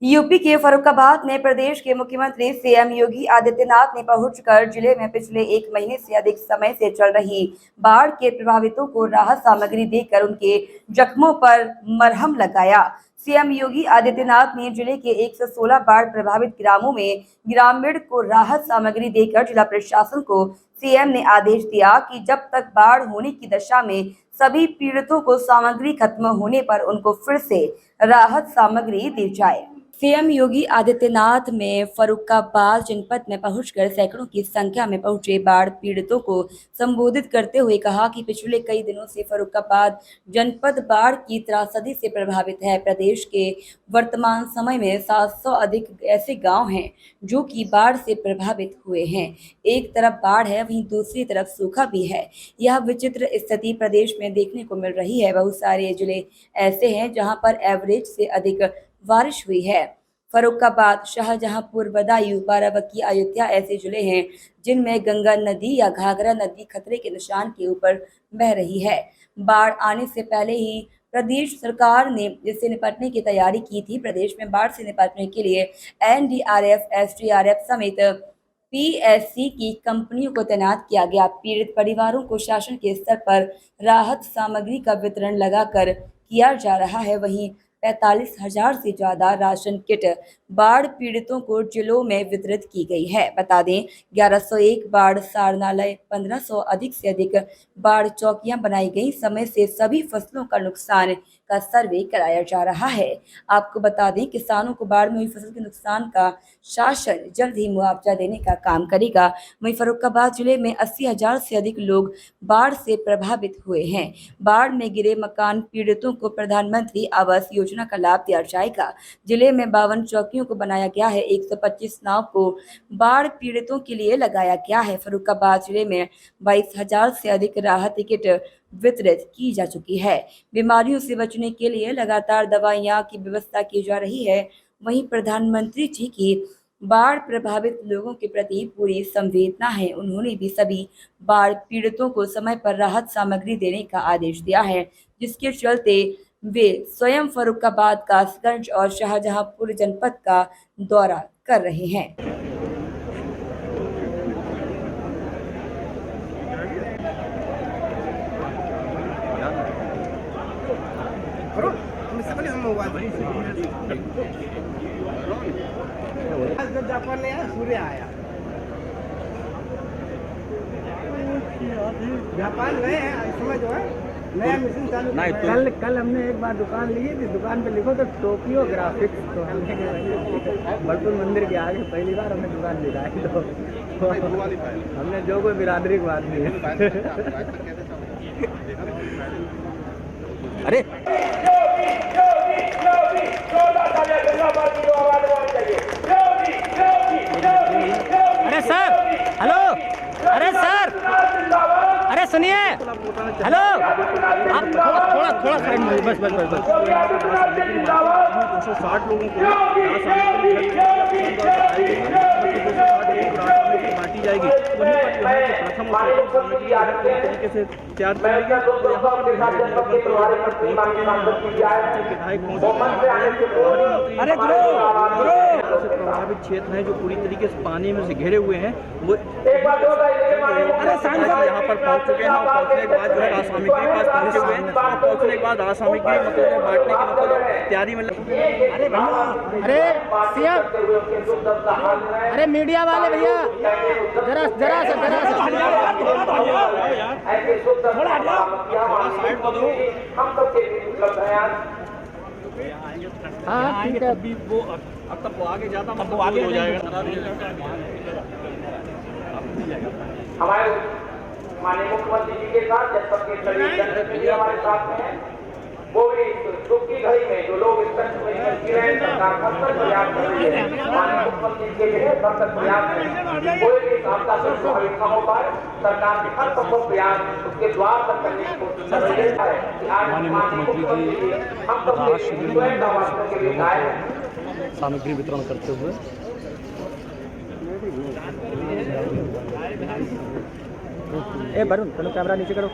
UP के फर्रुखाबाद में प्रदेश के मुख्यमंत्री सीएम योगी आदित्यनाथ ने पहुंचकर जिले में पिछले एक महीने से अधिक समय से चल रही बाढ़ के प्रभावितों को राहत सामग्री देकर उनके जख्मों पर मरहम लगाया। सीएम योगी आदित्यनाथ ने जिले के 116 बाढ़ प्रभावित ग्रामों में ग्रामीण को राहत सामग्री देकर जिला प्रशासन को सीएम ने आदेश दिया कि जब तक बाढ़ होने की दशा में सभी पीड़ितों को सामग्री खत्म होने पर उनको फिर से राहत सामग्री दी जाए। सीएम योगी आदित्यनाथ में फर्रुखाबाद जनपद में पहुंचकर सैकड़ों की संख्या में पहुंचे बाढ़ पीड़ितों को संबोधित करते हुए कहा कि पिछले कई दिनों से फर्रुखाबाद जनपद बाढ़ की त्रासदी से प्रभावित है। प्रदेश के वर्तमान समय में 700 अधिक ऐसे गांव हैं जो कि बाढ़ से प्रभावित हुए हैं। एक तरफ बाढ़ है, वहीं दूसरी तरफ सूखा भी है। यह विचित्र स्थिति प्रदेश में देखने को मिल रही है। बहुत सारे जिले ऐसे हैं जहाँ पर एवरेज से अधिक बारिश हुई है। फर्रुखाबाद, शाहजहांपुर, बदायूं, बाराबंकी, अयोध्या ऐसे जिले हैं जिनमें गंगा नदी या घाघरा नदी खतरे के निशान के ऊपर बह रही है। बाढ़ आने से पहले ही प्रदेश सरकार ने इससे निपटने की तैयारी की थी। प्रदेश में बाढ़ से निपटने के लिए एनडीआरएफ, एसडीआरएफ समेत पीएससी की कंपनियों को तैनात किया गया। पीड़ित परिवारों को शासन के स्तर पर राहत सामग्री का वितरण लगाकर किया जा रहा है। वहीं 45,000 से ज्यादा राशन किट बाढ़ पीड़ितों को जिलों में वितरित की गई है। बता दें, 1101 बाढ़ सारनालय, 1500 अधिक से अधिक बाढ़ चौकियां बनाई गई। समय से सभी फसलों का नुकसान का सर्वे कराया जा रहा है। आपको बता दें, किसानों को बाढ़ में हुई फसल के नुकसान का शासन जल्द ही मुआवजा देने का काम करेगा। वहीं फर्रुखाबाद जिले में 80,000 से अधिक लोग बाढ़ से प्रभावित हुए हैं। बाढ़ में गिरे मकान पीड़ितों को प्रधानमंत्री आवास योजना का लाभ दिया जाएगा। जिले में 52 चौकियों को बनाया गया है। 125 नाव को बाढ़ पीड़ितों के लिए लगाया गया है। फर्रुखाबाद जिले में 22,000 से अधिक राहत किट वितरित की जा चुकी है। बीमारियों से बचने के लिए लगातार दवाइयां की व्यवस्था की जा रही है। वहीं प्रधानमंत्री जी की बाढ़ प्रभावित लोगों के प्रति पूरी संवेदना है। उन्होंने भी सभी बाढ़ पीड़ितों को समय पर राहत सामग्री देने का आदेश दिया है, जिसके चलते वे स्वयं फर्रुखाबाद, कासगंज और शाहजहांपुर जनपद का दौरा कर रहे हैं। जापान ने सूर्य आया, जापान गए हैं इस समय जो है नया मिशन चालू। कल हमने एक बार दुकान ली थी, दुकान पे लिखो तो टोक्यो ग्राफिक्स, तो हमने बलपुर मंदिर के आगे पहली बार हमने दुकान दिखाई, तो हमने जो कोई बिरादरी की बात नहीं है। अरे अरे सर, हेलो, अरे सर, अरे सुनिए, हेलो, आप थोड़ा साइड में, बस 260 लोगों को बांटी जाएगी। प्रथम तरीके से तैयार प्रभावित क्षेत्र हैं जो पूरी तरीके से पानी में से घिरे हुए हैं, वो यहाँ पर पहुँच चुके हैं। पहुँचने के बाद जो है रासामग्री के पास पहुँचे हुए हैं। पहुँचने के बाद रासामग्री मतलब बांटने की मतलब तैयारी में। अरे भैया, अरे सीएम, अरे मीडिया वाले भैया, जरा हाँ ठीक है। अभी वो अब तक वो आगे जाता, मतलब वो आगे हो जाएगा। हमारे माननीय मुख्यमंत्री जी के साथ जनपद के सभी हमारे साथ में हैं। वो भी दुख की घड़ी में जो लोग इस तक में जी रहे हैं, सरकार हर तक प्रयास कर रही है। माननीय मुख्यमंत्री के लिए हर तक प्रयास है, कोई भी आपदा से प्रभावित न हो पाए, सरकार के हर संभव प्रयास उसके द्वार तक करने की कोशिश कर रही है। आज माननीय मुख्यमंत्री जी हम सबके स्वयं का वास्तव के लिए आए हैं सामग्री वितरण करते हुए। ए वरुण, चलो कैमरा नीचे करो,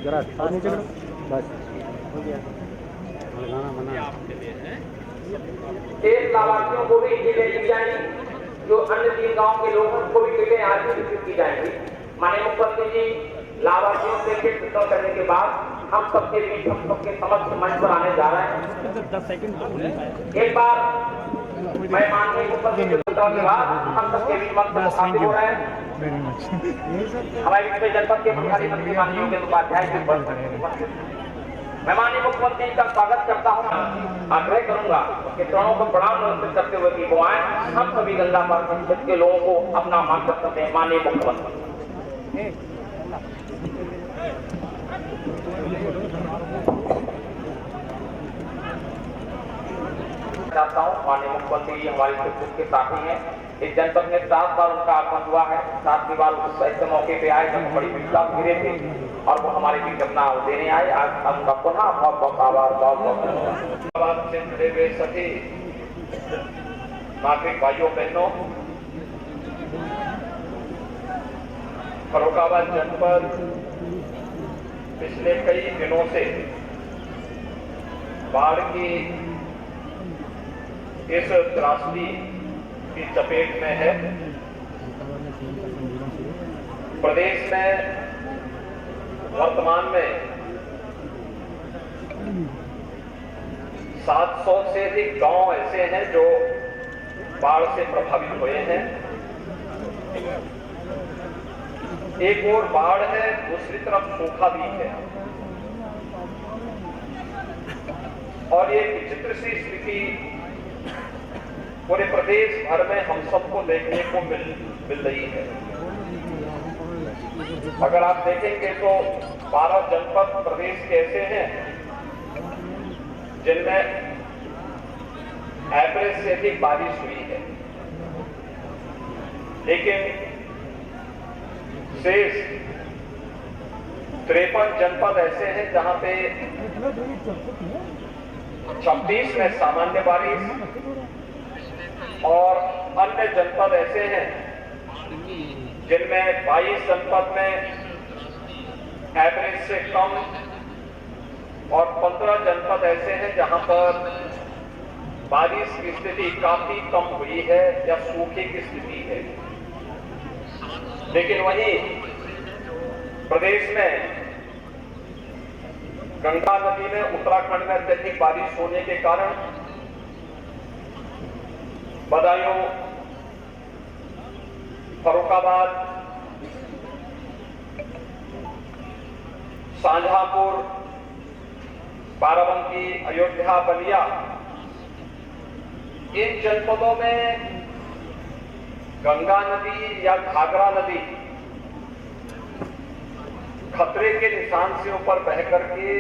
जरा नीचे करो, बस हो गया। लगाना मना शेष लाभार्थियों को भी टिकटें दी जाएंगी। जो अन्य 3 गांव के लोग हैं उनको भी टिकटें आज भी वितरित की जाएंगी। माननीय मुख्यमंत्री जी लाभार्थियों से किट वितरण करने के बाद हम सबके बीच हम सबके समक्ष मंच पर आने जा रहे हैं। एक बार मैं माननीय मुख्यमंत्री के वितरण के बाद हम सबके बीच मंच पर मुखातिब हो रहे हैं। हमारे वित्त जनपद के प्रभारी मंत्री माननीय योगेंद्र उपाध्याय जी मैं माननीय मुख्यमंत्री का स्वागत करता हूँ। आग्रह करूंगा कि चरणों को प्रणाम नमस्ते करते हुए कि वो आए हम सभी गंगा परिषद के लोगों को अपना मार्गदर्शन दें। माननीय मुख्यमंत्री चाहता हूँ। माननीय मुख्यमंत्री जी हमारे के साथी हैं। इस जनपद में 7 बार उनका आगमन हुआ है। 7वीं बार उस ऐसे मौके पे आए जब बड़ी विपदा घिरे थे और वो हमारे बीच अपना देने आए। आज उनका पुनः बहुत बहुत आभार। बहुत से जुड़े हुए सभी नागरिक भाइयों बहनों, फर्रुखाबाद जनपद पिछले कई दिनों से बाढ़ की इस त्रासदी की चपेट में है। प्रदेश में वर्तमान में 700 से अधिक गांव ऐसे हैं जो बाढ़ से प्रभावित हुए हैं। एक ओर बाढ़ है, दूसरी तरफ सूखा भी है और ये विचित्र सी स्थिति पूरे प्रदेश भर में हम सबको देखने को मिल रही है। अगर आप देखेंगे तो 12 जनपद प्रदेश के ऐसे हैं जिनमें एवरेज से अधिक बारिश हुई है, लेकिन शेष 53 जनपद ऐसे हैं जहां पे 26 में सामान्य बारिश और अन्य जनपद ऐसे हैं जिनमें 22 जनपद में एवरेज से कम और 15 जनपद ऐसे हैं जहां पर बारिश की स्थिति काफी कम हुई है या सूखे की स्थिति है। लेकिन वहीं प्रदेश में गंगा नदी में उत्तराखंड में अत्यधिक बारिश होने के कारण बदायूं, फर्रुखाबाद, शाहजहांपुर, बाराबंकी, अयोध्या, बलिया, इन जनपदों में गंगा नदी या घाघरा नदी खतरे के निशान से ऊपर बह करके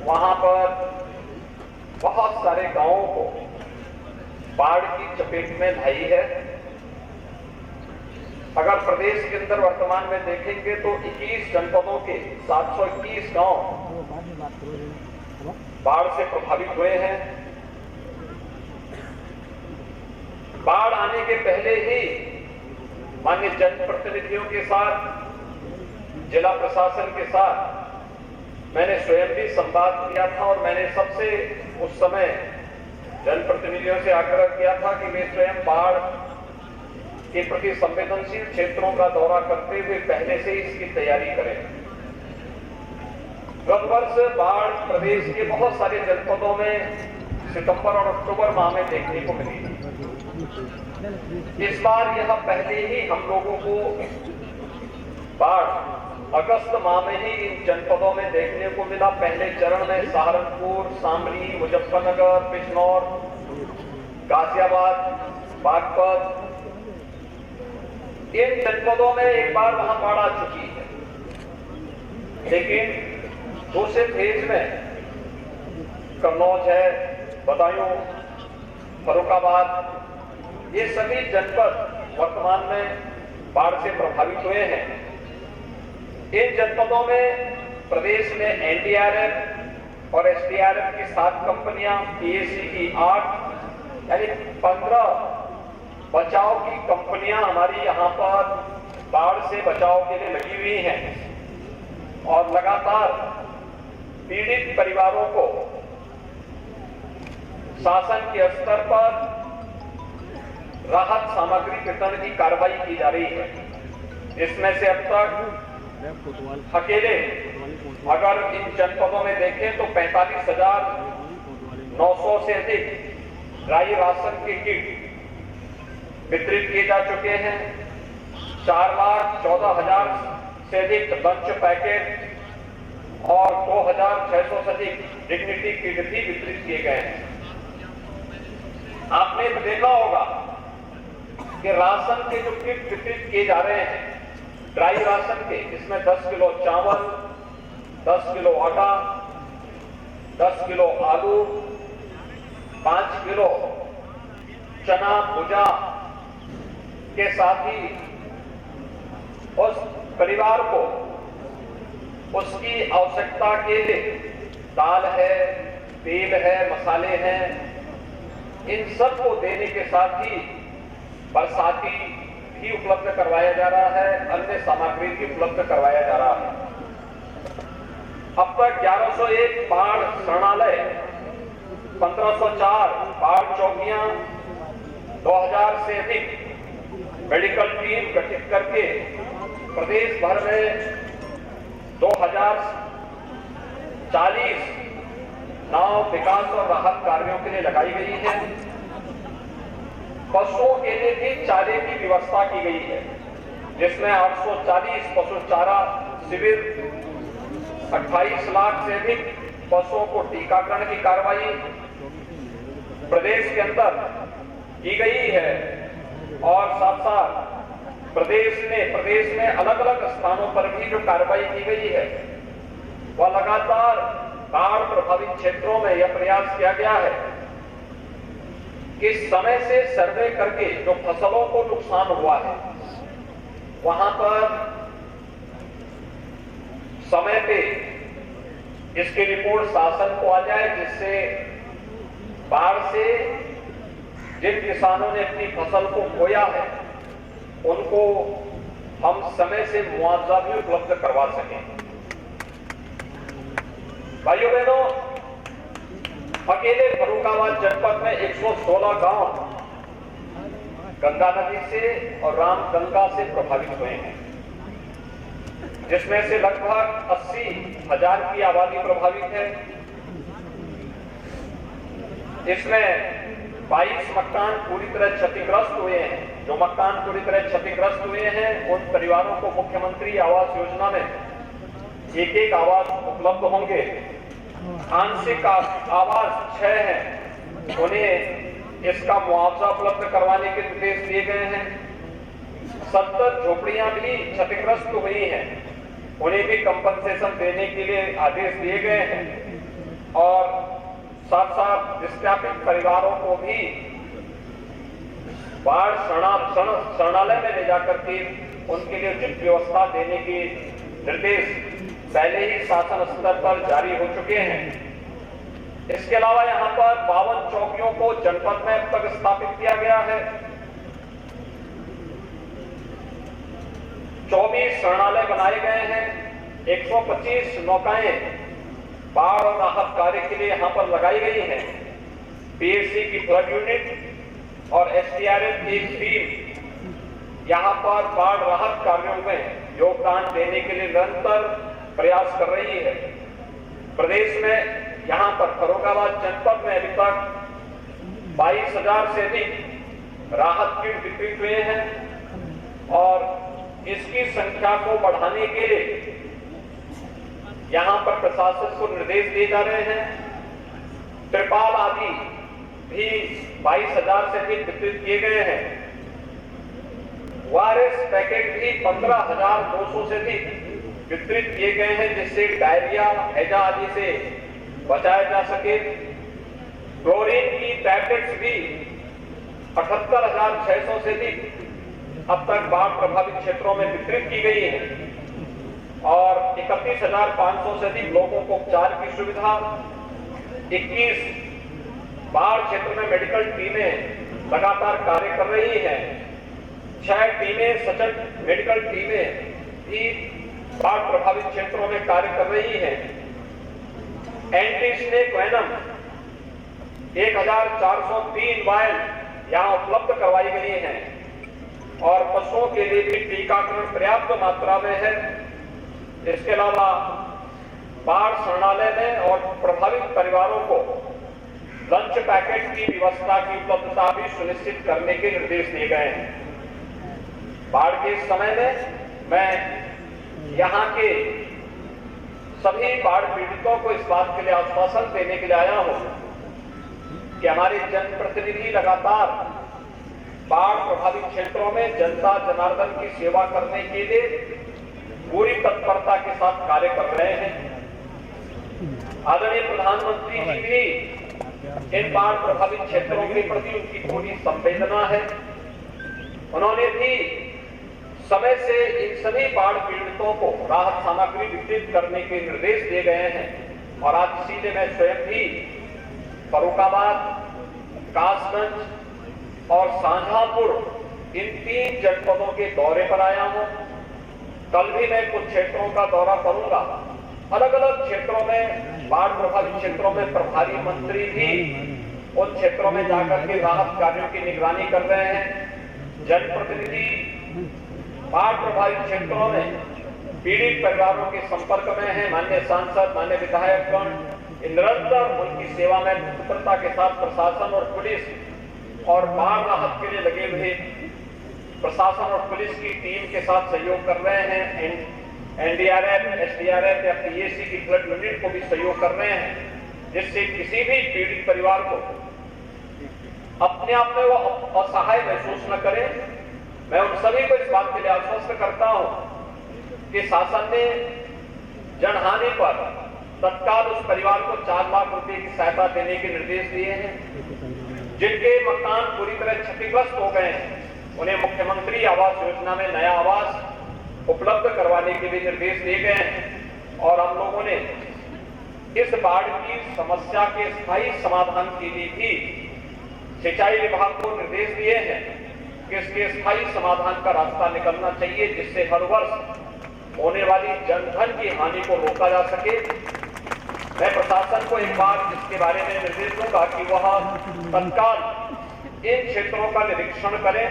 वहां पर बहुत सारे गांवों को बाढ़ की चपेट में लाई है। अगर प्रदेश के अंदर वर्तमान में देखेंगे तो 21 जनपदों के 721 गांव बाढ़ से प्रभावित हुए हैं। बाढ़ आने के पहले ही माननीय जनप्रतिनिधियों के साथ, जिला प्रशासन के साथ मैंने स्वयं भी संवाद किया था और मैंने सबसे उस समय जनप्रतिनिधियों से आग्रह किया था कि वे स्वयं बाढ़ के प्रति संवेदनशील क्षेत्रों का दौरा करते हुए पहले से ही इसकी तैयारी करें। गत वर्ष बाढ़ प्रदेश के बहुत सारे जनपदों में सितंबर और अक्टूबर माह में देखने को मिली। इस बार यह पहले ही हम लोगों को बाढ़ अगस्त माह में ही इन जनपदों में देखने को मिला। पहले चरण में सहारनपुर, शामली, मुजफ्फरनगर, बिजनौर, गाजियाबाद, बागपत, इन जनपदों में एक बार वहां बाढ़ आ चुकी है। लेकिन दूसरे फेज में कन्नौज है, बदायूं, फर्रुखाबाद, ये सभी जनपद वर्तमान में बाढ़ से प्रभावित हुए हैं। इन जनपदों में प्रदेश में एनडीआरएफ और एसडीआरएफ की 7 कंपनियां, पीएसी की 8, यानी 15 बचाव की कंपनियां हमारी यहां पर बाढ़ से बचाव के लिए लगी हुई हैं और लगातार पीड़ित परिवारों को शासन के स्तर पर राहत सामग्री वितरण की कार्रवाई की जा रही है। इसमें से अब तक अकेले अगर इन जनपदों में देखें तो 45,900 से अधिक ड्राई राशन के किट वितरित किए जा चुके हैं। 4,14,000 से अधिक लंच पैकेट और 2,600 से अधिक डिग्निटी किट भी वितरित किए गए हैं। आपने देखा होगा कि राशन के जो किट वितरित किए जा रहे हैं ड्राई राशन के, इसमें 10 किलो चावल, 10 किलो आटा, 10 किलो आलू, 5 किलो चना भुजा के साथ ही उस परिवार को उसकी आवश्यकता के लिए दाल है, तेल है, मसाले हैं, इन सब को देने के साथ ही बरसाती भी उपलब्ध करवाया जा रहा है, अन्य सामग्री भी उपलब्ध करवाया जा रहा है। अब तक 1101 बाढ़ शरणालय, 1504 बाढ़ चौकियां, 2000 से अधिक मेडिकल टीम गठित करके प्रदेश भर में 2040 नाव विकास और राहत कार्यों के लिए लगाई गई है। पशुओं के लिए भी चारे की व्यवस्था की गई है, जिसमें 840 पशु चारा शिविर, 28 लाख से अधिक पशुओं को टीकाकरण की कार्रवाई प्रदेश के अंदर की गई है। और साथ साथ प्रदेश में अलग अलग स्थानों पर भी जो कार्रवाई की गई है वह लगातार बाढ़ प्रभावित क्षेत्रों में यह प्रयास किया गया है कि समय से सर्वे करके जो फसलों को नुकसान हुआ है वहां पर समय पे इसकी रिपोर्ट शासन को आ जाए, जिससे बाढ़ से जिन किसानों ने अपनी फसल को खोया है उनको हम समय से मुआवजा भी उपलब्ध करवा सकें। भाइयों बहनों, अकेले फर्रुखाबाद जनपद में 116 गांव गंगा नदी से और रामगंगा से प्रभावित हुए हैं, जिसमें से लगभग 80,000 की आबादी प्रभावित है। इसमें 22 मकान पूरी तरह क्षतिग्रस्त हुए हैं। जो मकान पूरी तरह क्षतिग्रस्त हुए हैं उन परिवारों को मुख्यमंत्री आवास योजना में एक आवास उपलब्ध होंगे। आंशिक आवास 6 हैं, उन्हें इसका मुआवजा उपलब्ध करवाने के निर्देश दिए गए हैं। 70 झोपड़ियां भी क्षतिग्रस्त हुई हैं, उन्हें भी कंपनसेशन देने के लिए आदेश दिए गए हैं। और साथ साथ विस्थापित परिवारों को भी बाढ़ शरणालय में ले जाकर के उनके लिए उचित व्यवस्था देने के निर्देश पहले ही शासन स्तर पर जारी हो चुके हैं। इसके अलावा यहां पर 52 चौकियों को जनपद में अब तक स्थापित किया गया है। 24 शरणालय बनाए गए हैं। 125 नौकाएं बाढ़ और राहत कार्य के लिए यहां पर लगाई गई हैं। पीएससी की फ्लड यूनिट और एसडीआरएफ की टीम यहां पर बाढ़ राहत कार्यों में योगदान देने के लिए निरंतर प्रयास कर रही है। प्रदेश में यहां पर फर्रुखाबाद जनपद में अभी तक 22,000 से अधिक राहत किट वितरित हुए हैं और इसकी संख्या को बढ़ाने के लिए यहां पर प्रशासन को निर्देश दिए जा रहे हैं। त्रिपाल आदि भी 22,000 से अधिक वितरित किए गए हैं। वायरस पैकेट भी 15,200 से अधिक वितरित किए गए हैं, जिससे डायरिया, हैजा आदि से बचाया जा सके। क्लोरीन की टैबलेट्स भी 78,600 से अधिक अब तक बाढ़ प्रभावित क्षेत्रों में वितरित की गई है और 31,500 से अधिक लोगों को उपचार की सुविधा। 21 बाढ़ क्षेत्र में मेडिकल टीमें लगातार कार्य कर रही हैं। 6 टीमें सचल मेडिकल टीमें भी बाढ़ प्रभावित क्षेत्रों में कार्य कर रही हैं। एंटी स्नेक वेनम 1403 वायल यहाँ उपलब्ध करवाई गई हैं और पशुओं के लिए भी टीकाकरण पर्याप्त मात्रा में है। इसके अलावा बाढ़ शरणालय में और प्रभावित परिवारों को लंच पैकेट की व्यवस्था की उपलब्धता भी सुनिश्चित करने के निर्देश दिए गए हैं। बाढ़ के समय में मैं यहाँ के सभी बाढ़ पीड़ितों को इस बात के लिए आश्वासन देने के लिए आया हूँ कि हमारे जनप्रतिनिधि लगातार बाढ़ प्रभावित क्षेत्रों में जनता जनार्दन की सेवा करने के लिए पूरी तत्परता के साथ कार्य कर रहे हैं। आदरणीय प्रधानमंत्री जी भी इन बाढ़ प्रभावित क्षेत्रों के प्रति उनकी पूरी संवेदना है। उन्होंने भी समय से इन सभी बाढ़ पीड़ितों को राहत सामग्री वितरित करने के निर्देश दिए गए हैं और आज इसीलिए मैं स्वयं भी फर्रुखाबाद, कासगंज और शाहजहांपुर इन 3 जनपदों के दौरे पर आया हूं। कल भी मैं कुछ क्षेत्रों का दौरा करूंगा। अलग अलग क्षेत्रों में बाढ़ प्रभावित क्षेत्रों में प्रभारी मंत्री भी उन क्षेत्रों में जाकर के राहत कार्यों की निगरानी कर रहे हैं। जनप्रतिनिधि बाढ़ प्रभावित क्षेत्रों में पीड़ित परिवारों के संपर्क में हैं। माननीय सांसद, माननीय विधायकगण निरंतर उनकी सेवा में तत्परता के साथ प्रशासन और पुलिस और बाढ़ राहत के लिए लगे हुए प्रशासन और पुलिस की टीम के साथ सहयोग कर रहे हैं। एनडीआरएफ, एसडीआरएफ या पीएसी की फ्लड यूनिट को भी सहयोग कर रहे हैं, जिससे किसी भी पीड़ित परिवार को अपने आप में वो असहाय महसूस न करें। मैं उन सभी को इस बात के लिए आश्वस्त करता हूं कि शासन ने जनहानि पर तत्काल उस परिवार को 4 लाख रुपए की सहायता देने के निर्देश दिए हैं। जिनके मकान पूरी तरह क्षतिग्रस्त हो गए हैं उन्हें मुख्यमंत्री आवास योजना में नया आवास उपलब्ध करवाने के भी निर्देश दिए गए हैं और हम लोगों ने इस बाढ़ की समस्या के स्थायी समाधान के लिए भी सिंचाई विभाग को निर्देश दिए हैं कि इसके स्थायी समाधान का रास्ता निकलना चाहिए, जिससे हर वर्ष होने वाली जनधन की हानि को रोका जा सके। मैं प्रशासन को एक बार इसके बारे में निर्देश दूंगा कि वह तत्काल इन क्षेत्रों का निरीक्षण करें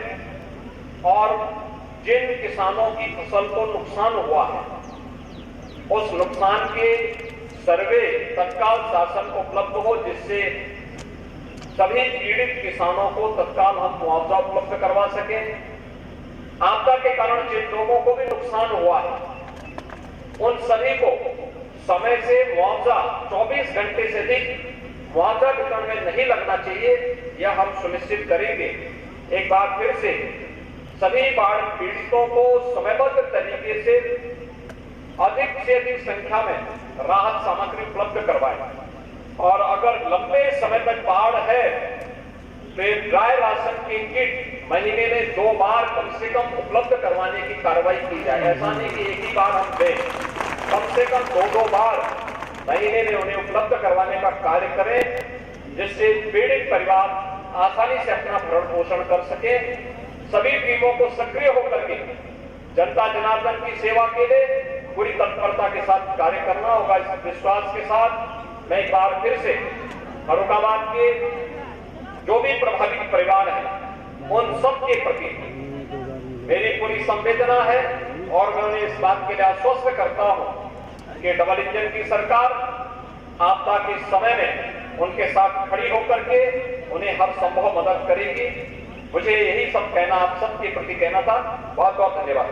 और जिन किसानों की फसल को नुकसान हुआ है उस नुकसान के सर्वे तत्काल शासन को उपलब्ध हो, जिससे सभी पीड़ित किसानों को तत्काल हम मुआवजा उपलब्ध करवा सकें। आपदा के कारण जिन लोगों को भी नुकसान हुआ है उन सभी को समय से मुआवजा 24 घंटे से अधिक मुआवजा वितरण में नहीं लगना चाहिए, यह हम सुनिश्चित करेंगे। एक बार फिर से सभी बाढ़ पीड़ितों को समयबद्ध तरीके से अधिक संख्या में राहत सामग्री उपलब्ध करवाएं और अगर लंबे समय तक बाढ़ है तो ड्राई राशन की किट महीने में 2 बार कम से कम उपलब्ध करवाने की कार्रवाई की जाए। ऐसा नहीं कि एक ही बार हम दें, कम से कम 2 बार महीने में उन्हें उपलब्ध करवाने का कार्य करें, जिससे पीड़ित परिवार आसानी से अपना भरण पोषण कर सके। सभी टीमों को सक्रिय होकर के जनता जनार्दन की सेवा के लिए पूरी तत्परता के साथ कार्य करना होगा। इस विश्वास के साथ मैं एक बार फिर से फर्रुखाबाद के जो भी प्रभावित परिवार हैं उन सब के प्रति मेरी पूरी संवेदना है और मैं उन्हें इस बात के लिए आश्वस्त करता हूं कि डबल इंजन की सरकार आपदा के समय में उनके साथ खड़ी होकर के उन्हें हर संभव मदद करेगी। मुझे यही सब कहना, आप सबके प्रति कहना था। बहुत बहुत धन्यवाद।